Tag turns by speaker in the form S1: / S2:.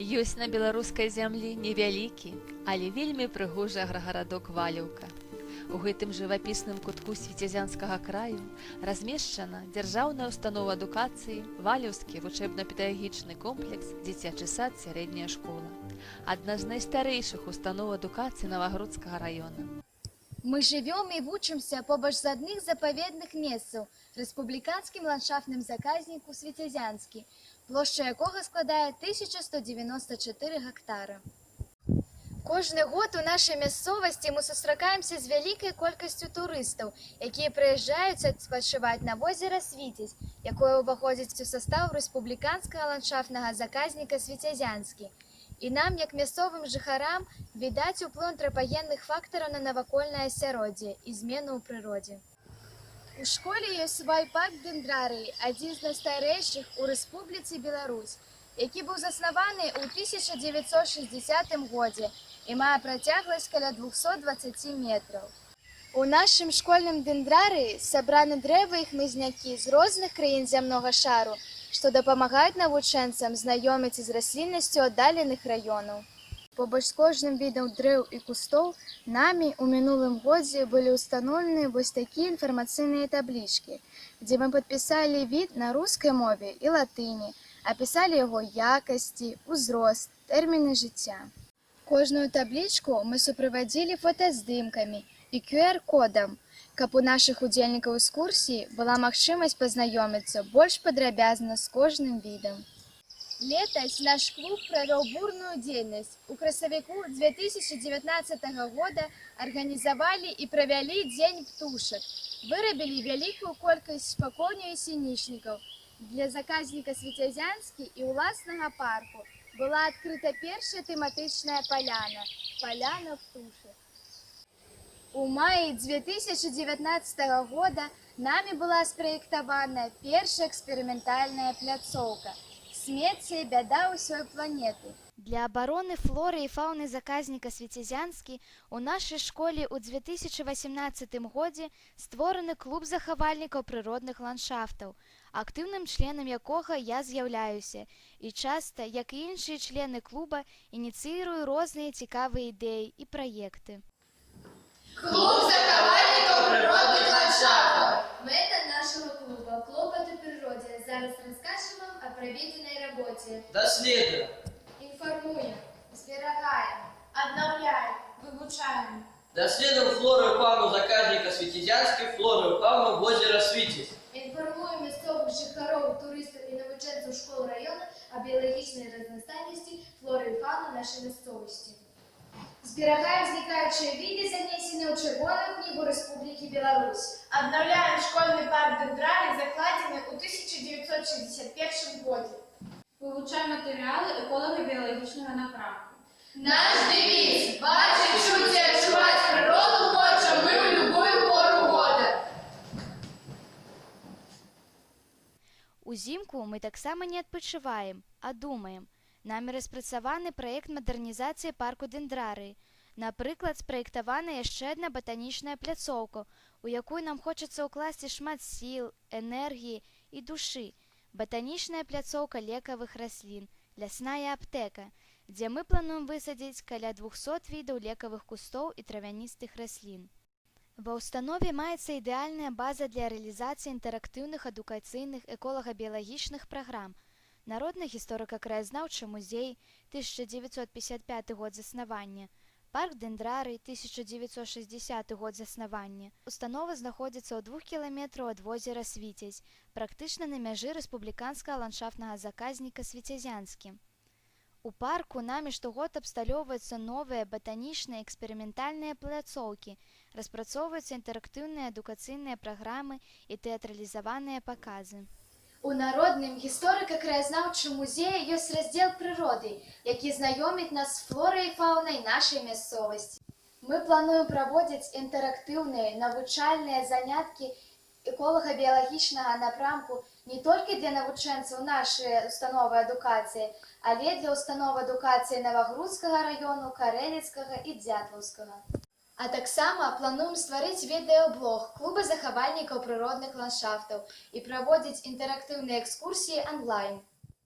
S1: Ёсць на беларускай зямлі невялікі, але вельмі прыгожы аграгарадок Валіўка. У гэтым жывапісным кутку свіцязянскага краю размешчана дзяржаўная установа адукацыі, Валіўскі вучэбна-педагагічны комплекс, дзіцячы сад, сярэдняя школа. Адна з найстарэйшых устаноў адукацыі Навагрудскага района.
S2: Мы живем и вучимся побач з адных запаведных месцаў рэспубліканскім ландшафтным заказніку Свіцязянскі, плошча якога складае 1194 гектара. Кожны год у нашай мясцовасці мы сустракаемся з вялікай колькасцю турыстаў, якія прыязджаюць адпачываць на возера Свіцязь, якое ўваходзіць у састаў рэспубліканскага ландшафтнага заказніка Свіцязянскі. І нам, як мясцовым жыхарам, відаць уплыў антрапагенных фактараў на навакольнае асяроддзе і змену ў прыродзе. У школе ёсць свой парк Дендрарыі, адзін з найстарэйшых у Рэспубліцы Беларусь, які быў заснаваны ў 1960 годзе і мае працягласць каля 220 метраў. У нашым школьным дендрарыі сабраны дрэвы і хмызнякі з розных краін зямнога шару, што дапамагаюць навучэнцам знаёміцца з расліннасцю аддаленых раёнаў. Побач з кожным відам дрэў і кустоў намі ў мінулым годзе былі ўстаноўлены вось такія інфармацыйныя таблічкі, дзе мы падпісалі від на рускай мове і латыні, апісалі яго якасці, узрост, тэрміны жыцця. Кожную таблічку мы суправадзілі фотаздымкамі і QR-кодам, каб у нашых удзельнікаў экскурсіі была магчымасць пазнаёміцца больш падрабязна з кожным відам. Летась наш клуб правёў бурную дзейнасць. У красавіку 2019 года арганізавалі і правялі дзень птушак. Вырабілі вялікую колькасць шпакоўняў і сінічнікаў. Для заказніка Свіцязянскі і ўласнага парку была адкрыта першая тэматычная паляна – паляна птушак. У маі 2019 года намі была спраектавана першая эксперыментальная пляцоўка «Смецце – бяда ўсёй планеты». Для абароны флоры і фауны заказніка Свіцязянскі у нашай школе ў 2018 годзе створаны клуб захавальнікаў прыродных ландшафтаў, актыўным членам якога я з'яўляюся і часта, як і іншыя члены клуба, ініцыірую розныя цікавыя ідэі і праекты.
S3: Клуб захавальнікаў прыродных ландшафтаў.
S2: Мэта нашего клуба – клопат о природе. Зараз расскажем вам о проведенной работе.
S3: Доследуем.
S2: Информуем, зберагаем, обновляем, вывучаем.
S3: Доследуем флору и фауну заказника Свіцязянскі, флору и фауну возера Свіцязь.
S2: Информуем мясцовых жыхароў, турыстаў і навучэнцаў школ района о биологичной разнастайнасці флоры и фауны нашей мясцовасці. Зберагаем знікаючыя віды, занесеныя ў чырвоную кнігу Рэспублікі Беларусь.
S4: Обновляем школьный парк Дендрарий, закладенный в 1961 году.
S5: Вивчаємо матеріали еколого-біологічного напрямку.
S3: Наш девиз – бачить, чуть и отчувать природу хочем мы в любую пору года.
S1: Узімку мы таксама не адпачываем, а думаем. Намі распрацаваны праект мадэрнізацыі парку Дендрарыі. Напрыклад, спраектавана яшчэ адна батанічная пляцоўка, у якую нам хочацца ўкласці шмат сіл, энергіі і душы. Батанічная пляцоўка лекавых раслін, лясная аптэка, дзе мы плануем высадзіць каля 200 відаў лекавых кустоў і травяністых раслін. Ва ўстанове маецца ідэальная база для рэалізацыі інтэрактыўных адукацыйных эколага-біялагічных праграм. Народны гісторыка-краязнаўчы музей, 1955 год заснавання, парк Дендрарый, 1960 год заснавання. Установа знаходзіцца ў 2 кіламетраў ад возера Свіцязь, практычна на мяжы рэспубліканскага ландшафтнага заказніка Свіцязянскі. У парку намі штогод абсталёўваюцца новыя батанічныя эксперыментальныя пляцоўкі, распрацоўваюцца інтэрактыўныя адукацыйныя праграмы і тэатралізаваныя паказы.
S2: У Народным гісторыка-краязнаўчым музеі ёсць раздзел прыроды, які знаёміць нас з флорай і фаунай нашай мясцовасці. Мы плануем праводзіць інтэрактыўныя навучальныя заняткі эколага-біялагічнага напрамку не толькі для навучэнцаў нашай установы адукацыі, але для установ адукацыі Навагрудскага раёну, Карэліцкага і Дзятлаўскага. А таксама плануем стварыць відэаблог клуба захавальнікаў прыродных ландшафтаў і праводзіць інтэрактыўныя экскурсіі онлайн.